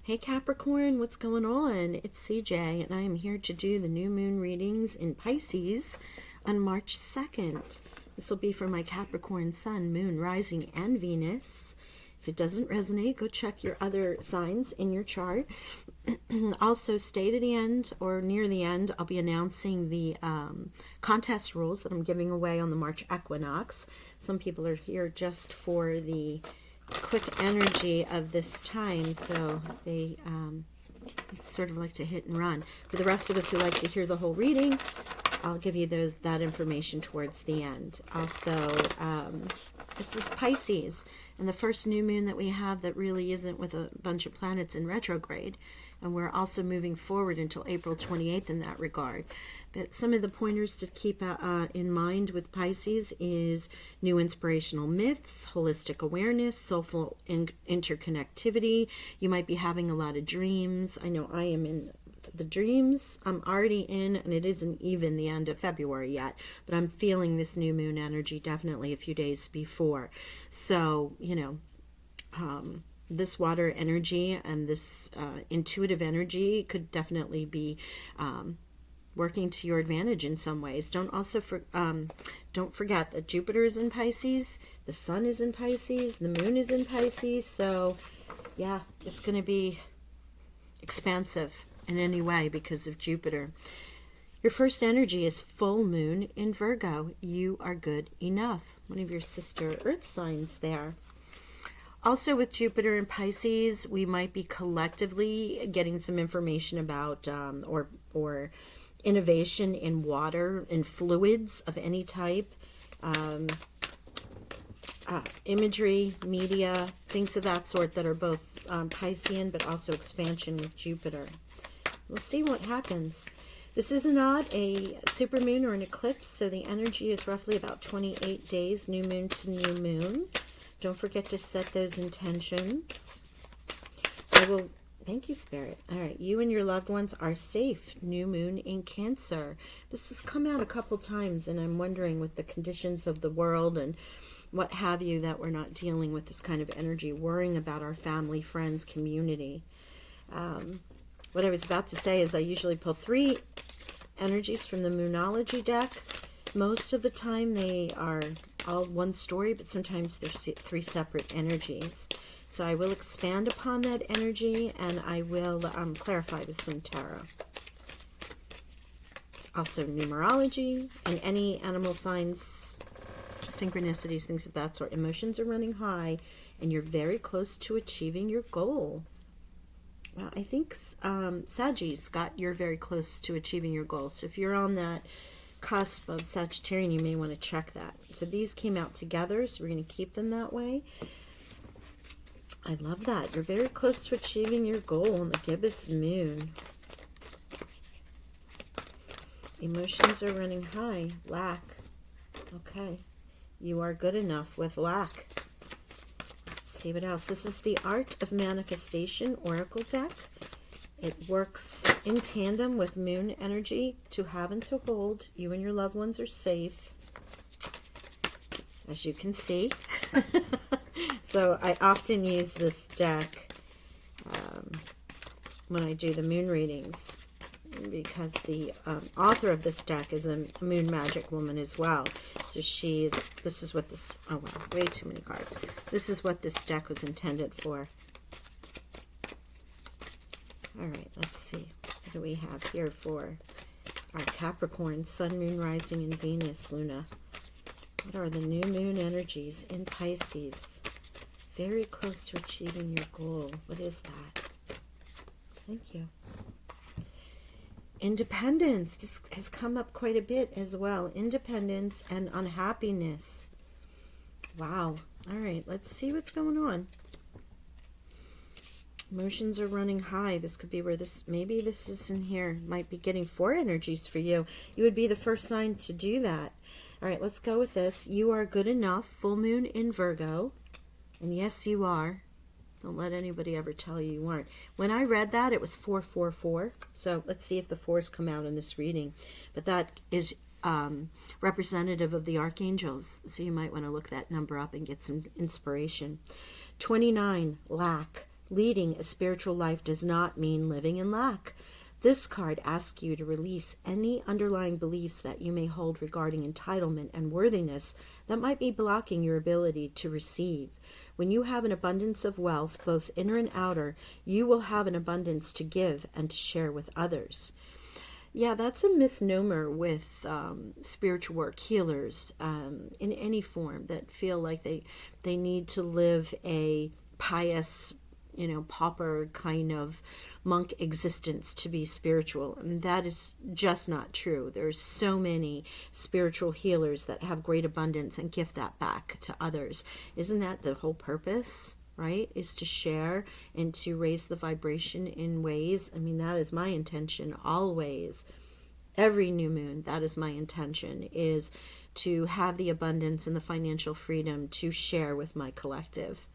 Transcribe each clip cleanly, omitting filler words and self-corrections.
Hey Capricorn, what's going on? It's CJ, and I am here to do the new moon readings in Pisces on March 2nd. This will be for my Capricorn Sun, Moon, Rising, and Venus. If it doesn't resonate, go check your other signs in your chart. Also, stay to the end or near the end. I'll be announcing the contest rules that I'm giving away on the March equinox. Some people are here just for the quick energy of this time, so they sort of like to hit and run. For the rest of us who like to hear the whole reading, I'll give you that information towards the end. Also, this is Pisces, and the first new moon that we have that really isn't with a bunch of planets in retrograde, and we're also moving forward until April 28th in that regard. But some of the pointers to keep in mind with Pisces is new inspirational myths, holistic awareness, soulful interconnectivity. You might be having a lot of dreams. I know I am in the dreams. I'm already in, and it isn't even the end of February yet, but I'm feeling this new moon energy definitely a few days before. So, this water energy and this intuitive energy could definitely be working to your advantage in some ways. Don't forget that Jupiter is in Pisces, the Sun is in Pisces, the Moon is in Pisces. So, yeah, it's going to be expansive in any way because of Jupiter. Your first energy is full moon in Virgo. You are good enough. One of your sister Earth signs there. Also with Jupiter in Pisces, we might be collectively getting some information about or innovation in water and fluids of any type, imagery, media, things of that sort that are both Piscean but also expansion with Jupiter. We'll see what happens. This is not a supermoon or an eclipse, so the energy is roughly about 28 days, new moon to new moon. Don't forget to set those intentions. Thank you, Spirit. All right, you and your loved ones are safe. New moon in Cancer. This has come out a couple times, and I'm wondering with the conditions of the world and what have you that we're not dealing with this kind of energy, worrying about our family, friends, community. What I was about to say is I usually pull 3 energies from the Moonology deck. Most of the time they are all one story, but sometimes there's 3 separate energies. So I will expand upon that energy, and I will clarify with some tarot. Also numerology and any animal signs, synchronicities, things of that sort. Emotions are running high, and you're very close to achieving your goal. Well, I think Sagittarius you're very close to achieving your goal. So if you're on that cusp of Sagittarian, you may want to check that. So these came out together, so we're going to keep them that way. I love that. You're very close to achieving your goal on the gibbous moon. Emotions are running high. Lack. Okay. You are good enough with lack. Let's see what else. This is the Art of Manifestation Oracle deck. It works in tandem with moon energy to have and to hold. You and your loved ones are safe, as you can see. So I often use this deck when I do the moon readings, because the author of this deck is a moon magic woman as well. So this is what this, oh wow, way too many cards. This is what this deck was intended for. All right, let's see. What do we have here for our Capricorn, Sun, Moon, Rising, and Venus, Luna? What are the new moon energies in Pisces? Very close to achieving your goal. What is that? Thank you. Independence. This has come up quite a bit as well. Independence and unhappiness. Wow. All right, let's see what's going on. Emotions are running high. This could be where maybe this is in here. Might be getting 4 energies for you. You would be the first sign to do that. All right, let's go with this. You are good enough. Full moon in Virgo. And yes, you are. Don't let anybody ever tell you you aren't. When I read that, it was 444. So let's see if the 4s come out in this reading. But that is representative of the archangels. So you might want to look that number up and get some inspiration. 29, lack. Leading a spiritual life does not mean living in lack. This card asks you to release any underlying beliefs that you may hold regarding entitlement and worthiness that might be blocking your ability to receive. When you have an abundance of wealth, both inner and outer, you will have an abundance to give and to share with others. Yeah, that's a misnomer with spiritual work healers in any form that feel like they need to live a pious, pauper kind of monk existence to be spiritual. And that is just not true. There's so many spiritual healers that have great abundance and give that back to others. Isn't that the whole purpose, right? Is to share and to raise the vibration in ways. I mean, that is my intention always. Every new moon, that is my intention, is to have the abundance and the financial freedom to share with my collective.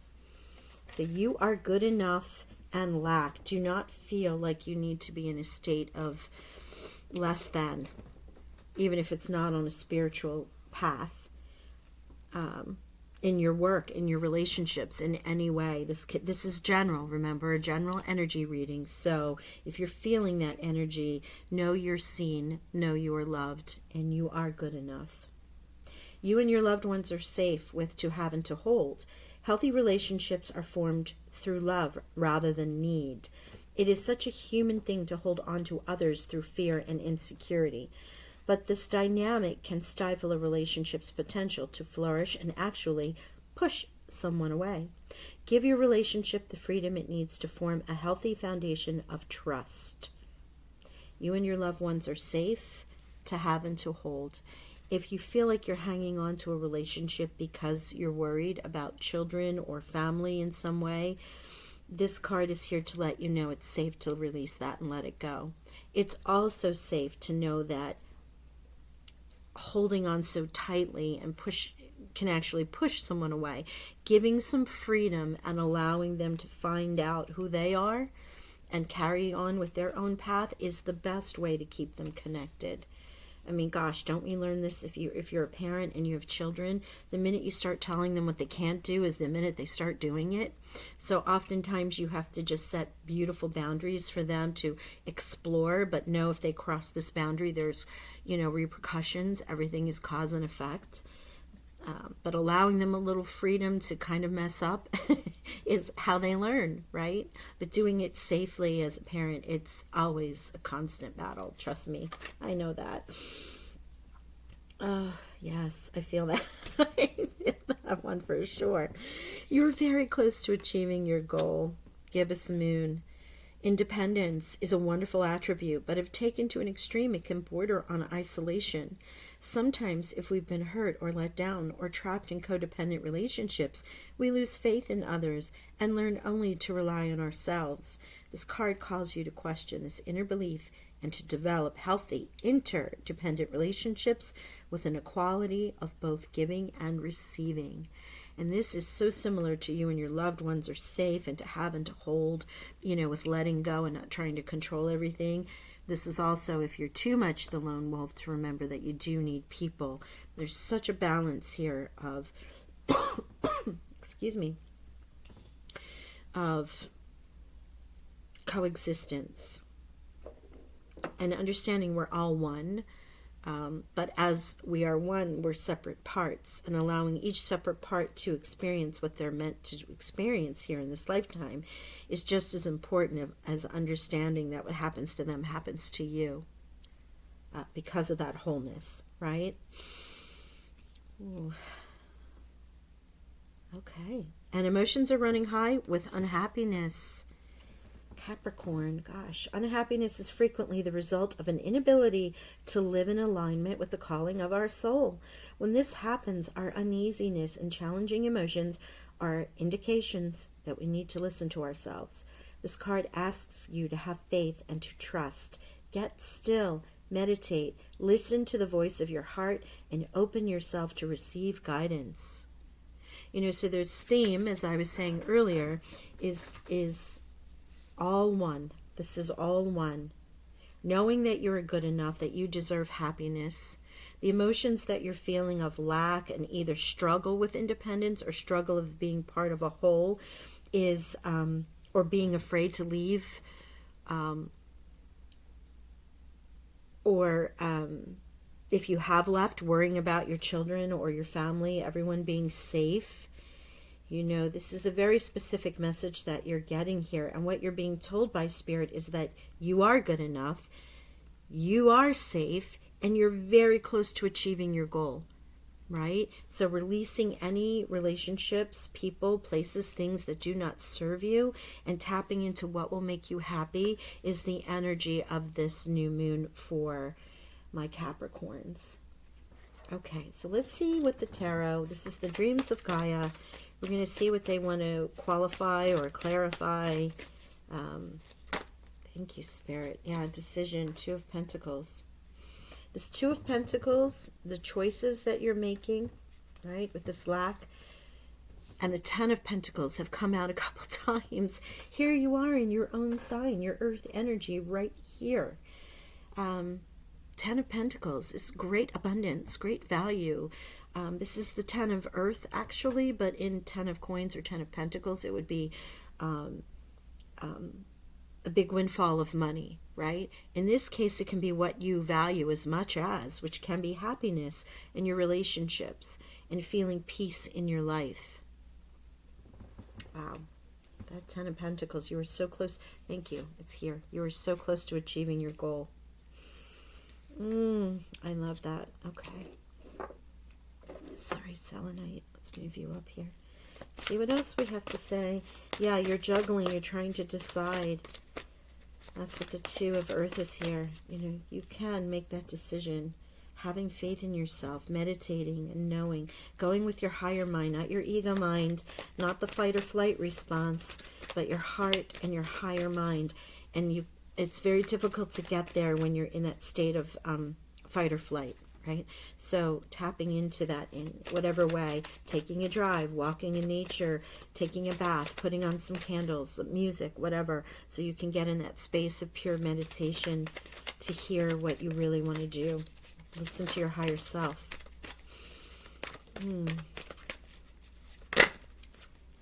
So you are good enough and lack. Do not feel like you need to be in a state of less than, even if it's not on a spiritual path, in your work, in your relationships, in any way. This is general, remember, a general energy reading. So if you're feeling that energy, know you're seen, know you are loved, and you are good enough. You and your loved ones are safe with to have and to hold. Healthy relationships are formed through love rather than need. It is such a human thing to hold on to others through fear and insecurity. But this dynamic can stifle a relationship's potential to flourish and actually push someone away. Give your relationship the freedom it needs to form a healthy foundation of trust. You and your loved ones are safe to have and to hold. If you feel like you're hanging on to a relationship because you're worried about children or family in some way, this card is here to let you know it's safe to release that and let it go. It's also safe to know that holding on so tightly and can actually push someone away. Giving some freedom and allowing them to find out who they are and carry on with their own path is the best way to keep them connected. I mean, gosh, don't we learn this if you're a parent and you have children? The minute you start telling them what they can't do is the minute they start doing it. So oftentimes you have to just set beautiful boundaries for them to explore, but know if they cross this boundary, there's, repercussions. Everything is cause and effect. But allowing them a little freedom to kind of mess up is how they learn, right? But doing it safely as a parent, it's always a constant battle. Trust me, I know that. Yes, I feel that. I feel that one for sure. You're very close to achieving your goal. Gibbous Moon. Independence is a wonderful attribute, but if taken to an extreme, it can border on isolation. Sometimes, if we've been hurt or let down or trapped in codependent relationships, we lose faith in others and learn only to rely on ourselves. This card calls you to question this inner belief and to develop healthy, interdependent relationships with an equality of both giving and receiving. And this is so similar to you and your loved ones are safe and to have and to hold, with letting go and not trying to control everything. This is also, if you're too much the lone wolf, to remember that you do need people. There's such a balance here of, of coexistence and understanding we're all one. But as we are one, we're separate parts, and allowing each separate part to experience what they're meant to experience here in this lifetime is just as important as understanding that what happens to them happens to you because of that wholeness, right? Ooh. Okay. And emotions are running high with unhappiness. Capricorn, gosh, unhappiness is frequently the result of an inability to live in alignment with the calling of our soul. When this happens, our uneasiness and challenging emotions are indications that we need to listen to ourselves. This card asks you to have faith and to trust. Get still, meditate, listen to the voice of your heart, and open yourself to receive guidance. So this theme, as I was saying earlier, is all one. This is all one. Knowing that you're good enough, that you deserve happiness. The emotions that you're feeling of lack and either struggle with independence or struggle of being part of a whole is, or being afraid to leave, or if you have left, worrying about your children or your family, everyone being safe. You know, this is a very specific message that you're getting here. And what you're being told by Spirit is that you are good enough, you are safe, and you're very close to achieving your goal, right? So releasing any relationships, people, places, things that do not serve you, and tapping into what will make you happy is the energy of this new moon for my Capricorns. Okay, so let's see what the tarot, this is the Dreams of Gaia. We're going to see what they want to qualify or clarify. Thank you, Spirit. Yeah, decision, Two of Pentacles. This Two of Pentacles, the choices that you're making, right, with this lack, and the Ten of Pentacles have come out a couple times. Here you are in your own sign, your earth energy right here. Ten of Pentacles is great abundance, great value. This is the Ten of Earth, actually, but in Ten of Coins or Ten of Pentacles, it would be a big windfall of money, right? In this case, it can be what you value as much as, which can be happiness in your relationships and feeling peace in your life. Wow. That Ten of Pentacles, you were so close. Thank you. It's here. You were so close to achieving your goal. I love that. Okay. Sorry, Selenite. Let's move you up here. See what else we have to say. Yeah, you're juggling. You're trying to decide. That's what the Two of Earth is here. You know, you can make that decision. Having faith in yourself, meditating and knowing, going with your higher mind, not your ego mind, not the fight or flight response, but your heart and your higher mind. And it's very difficult to get there when you're in that state of fight or flight. Right? So tapping into that in whatever way, taking a drive, walking in nature, taking a bath, putting on some candles, music, whatever, so you can get in that space of pure meditation to hear what you really want to do. Listen to your higher self.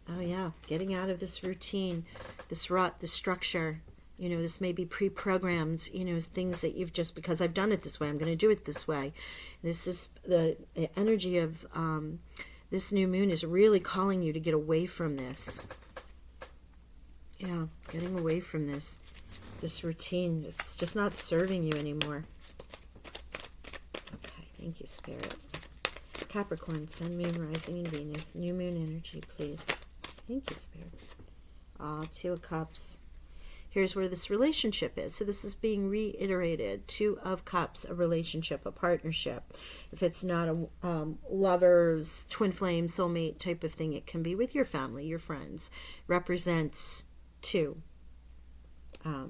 Oh yeah, getting out of this routine, this rut, this structure. You know, this may be pre-programmed, you know, things that you've just, because I've done it this way, I'm going to do it this way. This is the energy of this new moon is really calling you to get away from this. Yeah, getting away from this routine. It's just not serving you anymore. Okay, thank you, Spirit. Capricorn, Sun, Moon, Rising, and Venus. New moon energy, please. Thank you, Spirit. Two of Cups. Here's where this relationship is. So this is being reiterated. Two of Cups, a relationship, a partnership. If it's not a lover's, twin flame, soulmate type of thing, it can be with your family, your friends. Represents two. A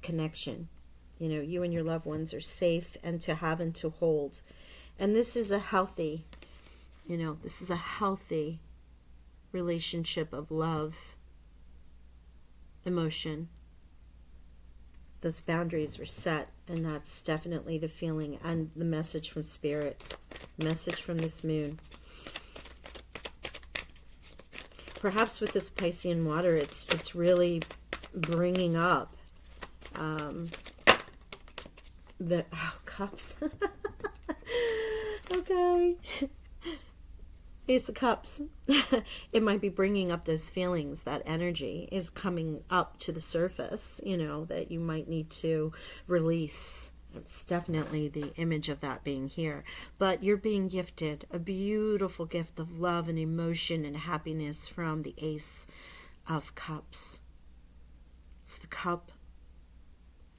connection. You know, you and your loved ones are safe and to have and to hold. And this is a healthy, you know, this is a healthy relationship of love, emotion. Those boundaries were set, and that's definitely the feeling and the message from Spirit, message from this moon. Perhaps with this Piscean water, it's really bringing up the Cups. Okay. Ace of Cups. It might be bringing up those feelings. That energy is coming up to the surface, you know, that you might need to release. It's definitely the image of that being here. But you're being gifted a beautiful gift of love and emotion and happiness from the Ace of Cups. It's the cup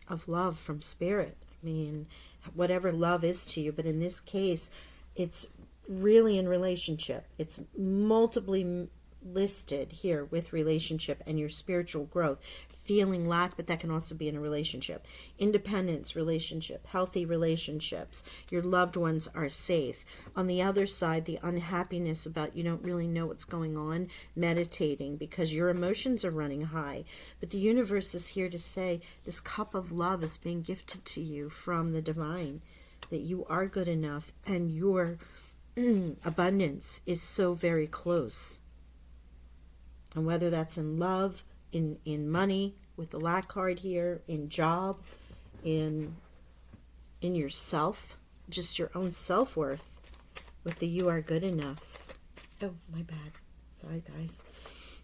of love from Spirit. I mean, whatever love is to you, but in this case, it's really in relationship. It's multiply listed here with relationship and your spiritual growth. Feeling lack, but that can also be in a relationship. Independence, relationship. Healthy relationships. Your loved ones are safe. On the other side, the unhappiness about you don't really know what's going on. Meditating, because your emotions are running high. But the universe is here to say this cup of love is being gifted to you from the divine. That you are good enough and your abundance is so very close And whether that's in love, in money, with the lack card here, in job, in yourself, just your own self-worth, with the you are good enough. Oh, my bad. Sorry, guys.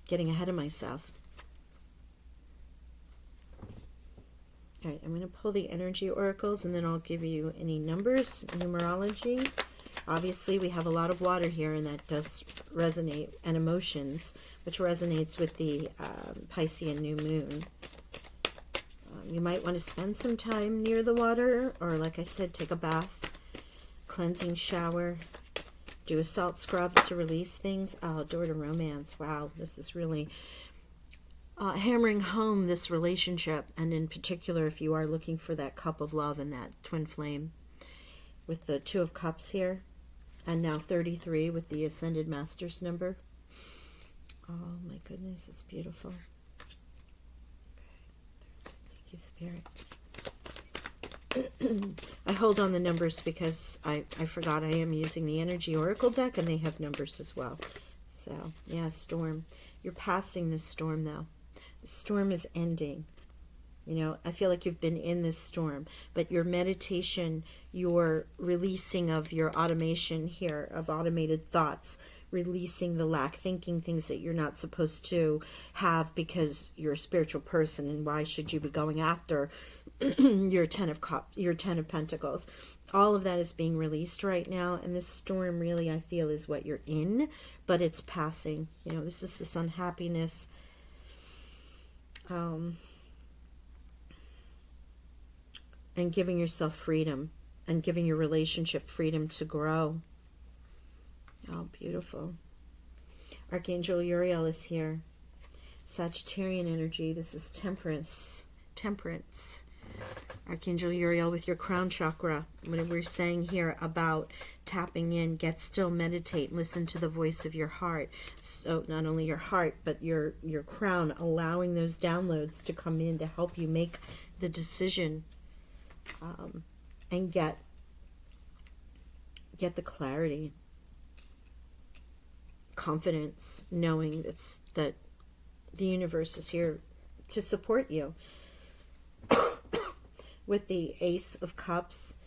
Getting ahead of myself. All right, I'm going to pull the energy oracles, and then I'll give you any numbers, numerology. Obviously, we have a lot of water here, and that does resonate, and emotions, which resonates with the Piscean new moon. You might want to spend some time near the water, or like I said, take a bath, cleansing shower, do a salt scrub to release things. Oh, door to romance. Wow, this is really hammering home this relationship, and in particular, if you are looking for that cup of love and that twin flame, with the Two of Cups here, and now 33 with the Ascended Masters number. Oh my goodness, it's beautiful. Okay. Thank you, Spirit. I hold on the numbers because I forgot I am using the Energy Oracle deck, and they have numbers as well. So, yeah, storm. You're passing this storm, though. The storm is ending. You know, I feel like you've been in this storm, but your meditation, your releasing of your automation here, of automated thoughts, releasing the lack, thinking things that you're not supposed to have because you're a spiritual person, and why should you be going after your Ten of Pentacles. All of that is being released right now, and this storm really, I feel, is what you're in, but it's passing. You know, this is this unhappiness. And giving yourself freedom, and giving your relationship freedom to grow. Oh, beautiful. Archangel Uriel is here. Sagittarian energy. This is temperance. Temperance. Archangel Uriel with your crown chakra. What we're saying here about tapping in, get still, meditate, listen to the voice of your heart. So not only your heart, but your crown, allowing those downloads to come in to help you make the decision. And get the clarity, confidence, knowing that the universe is here to support you. With the Ace of Cups,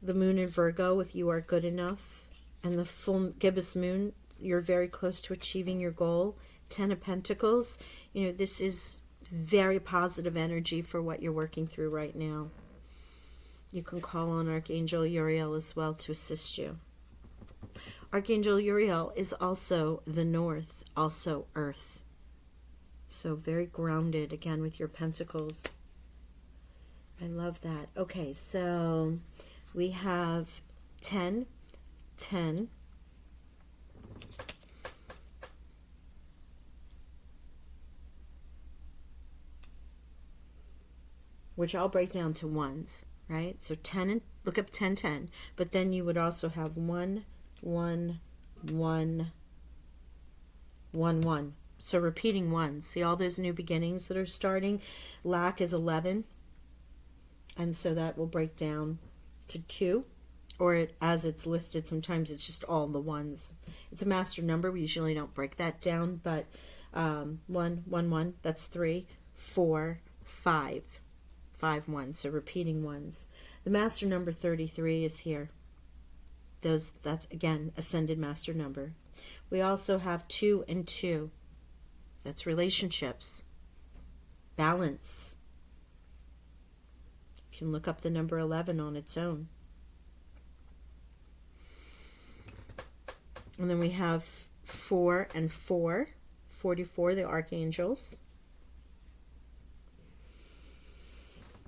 the moon in Virgo with you are good enough, and the full gibbous moon, you're very close to achieving your goal. Ten of Pentacles, you know, this is very positive energy for what you're working through right now. You can call on Archangel Uriel as well to assist you. Archangel Uriel is also the North, also Earth. So very grounded, again, with your pentacles. I love that. Okay, so we have 10, 10. Which I'll break down to ones. Right? So 10, and look up 10, 10. But then you would also have 1, 1, 1, 1, 1. So repeating ones. See all those new beginnings that are starting? Lack is 11. And so that will break down to 2. Or as it's listed, sometimes it's just all the ones. It's a master number. We usually don't break that down. But 1, 1, 1, that's 3, 4, 5. 5 ones, so repeating ones. The master number 33 is here. That's again ascended master number. We also have 2 and 2. That's relationships, balance. You can look up the number 11 on its own. And then we have 4 and 4, 44, the archangels.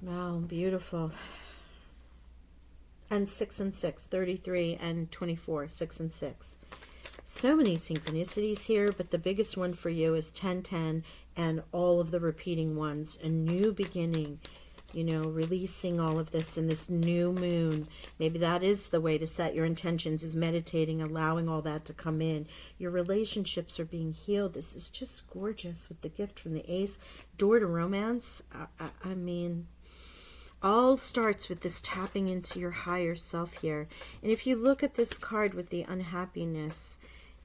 Wow, beautiful. And 6 and 6, 33 and 24, 6 and 6. So many synchronicities here, but the biggest one for you is 10, 10, and all of the repeating ones. A new beginning, you know, releasing all of this in this new moon. Maybe that is the way to set your intentions, is meditating, allowing all that to come in. Your relationships are being healed. This is just gorgeous with the gift from the Ace. Door to romance. I mean, all starts with this tapping into your higher self here. And if you look at this card with the unhappiness,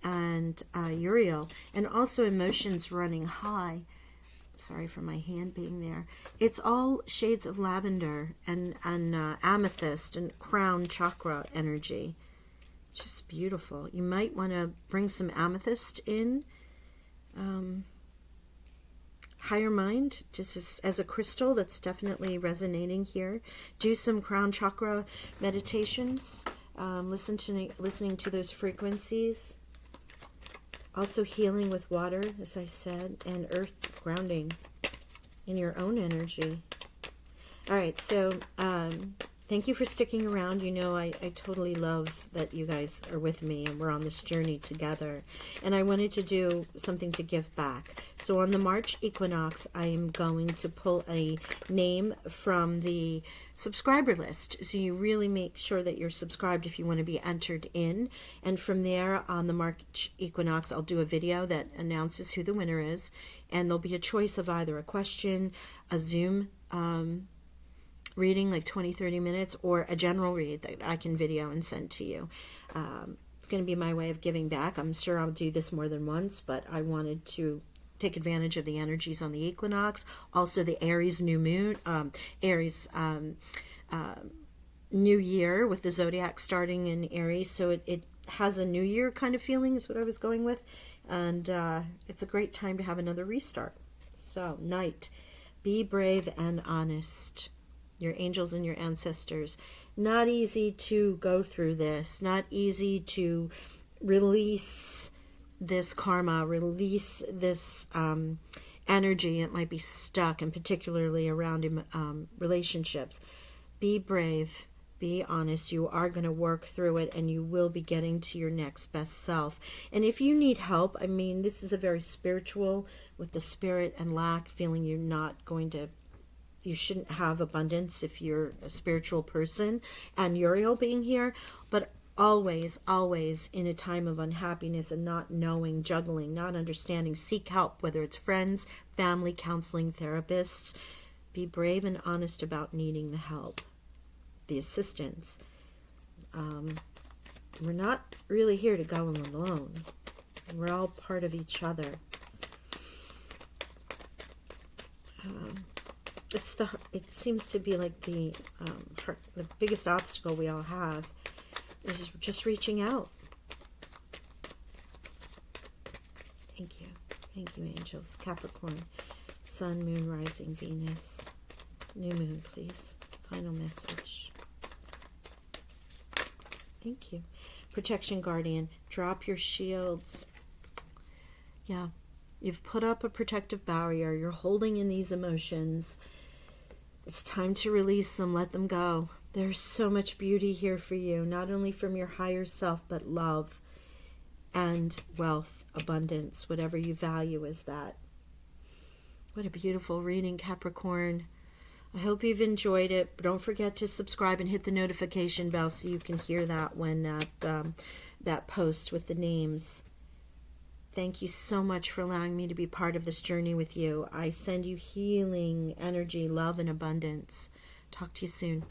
and Uriel, and also emotions running high. Sorry for my hand being there. It's all shades of lavender and amethyst and crown chakra energy. Just beautiful. You might want to bring some amethyst in. Higher mind, just as a crystal, that's definitely resonating here. Do some crown chakra meditations. Listening to those frequencies. Also healing with water, as I said, and earth grounding in your own energy. All right, so thank you for sticking around. You know, I totally love that you guys are with me and we're on this journey together. And I wanted to do something to give back. So on the March equinox, I'm going to pull a name from the subscriber list. So you really make sure that you're subscribed if you want to be entered in. And from there, on the March equinox, I'll do a video that announces who the winner is. And there'll be a choice of either a question, a Zoom reading, like 20-30 minutes, or a general read that I can video and send to you. It's going to be my way of giving back. I'm sure I'll do this more than once, but I wanted to take advantage of the energies on the equinox. Also the Aries new moon, new year with the zodiac starting in Aries. So it has a new year kind of feeling is what I was going with. And it's a great time to have another restart. So night, be brave and honest. Your angels and your ancestors. Not easy to go through this. Not easy to release this karma, release this energy. It might be stuck, and particularly around relationships. Be brave. Be honest. You are going to work through it, and you will be getting to your next best self. And if you need help, I mean, this is a very spiritual, with the spirit and lack, feeling you're not going to, you shouldn't have abundance if you're a spiritual person, and Uriel being here, but always, always in a time of unhappiness and not knowing, juggling, not understanding, seek help, whether it's friends, family, counseling, therapists. Be brave and honest about needing the help, the assistance. We're not really here to go alone. We're all part of each other. It seems to be like the biggest obstacle we all have is just reaching out. Thank you, angels. Capricorn, Sun, Moon, Rising, Venus, New Moon, please. Final message. Thank you. Protection, Guardian. Drop your shields. Yeah, you've put up a protective barrier. You're holding in these emotions. It's time to release them, let them go. There's so much beauty here for you, not only from your higher self, but love and wealth, abundance, whatever you value is that. What a beautiful reading, Capricorn. I hope you've enjoyed it. Don't forget to subscribe and hit the notification bell so you can hear that when that post with the names. Thank you so much for allowing me to be part of this journey with you. I send you healing, energy, love, and abundance. Talk to you soon.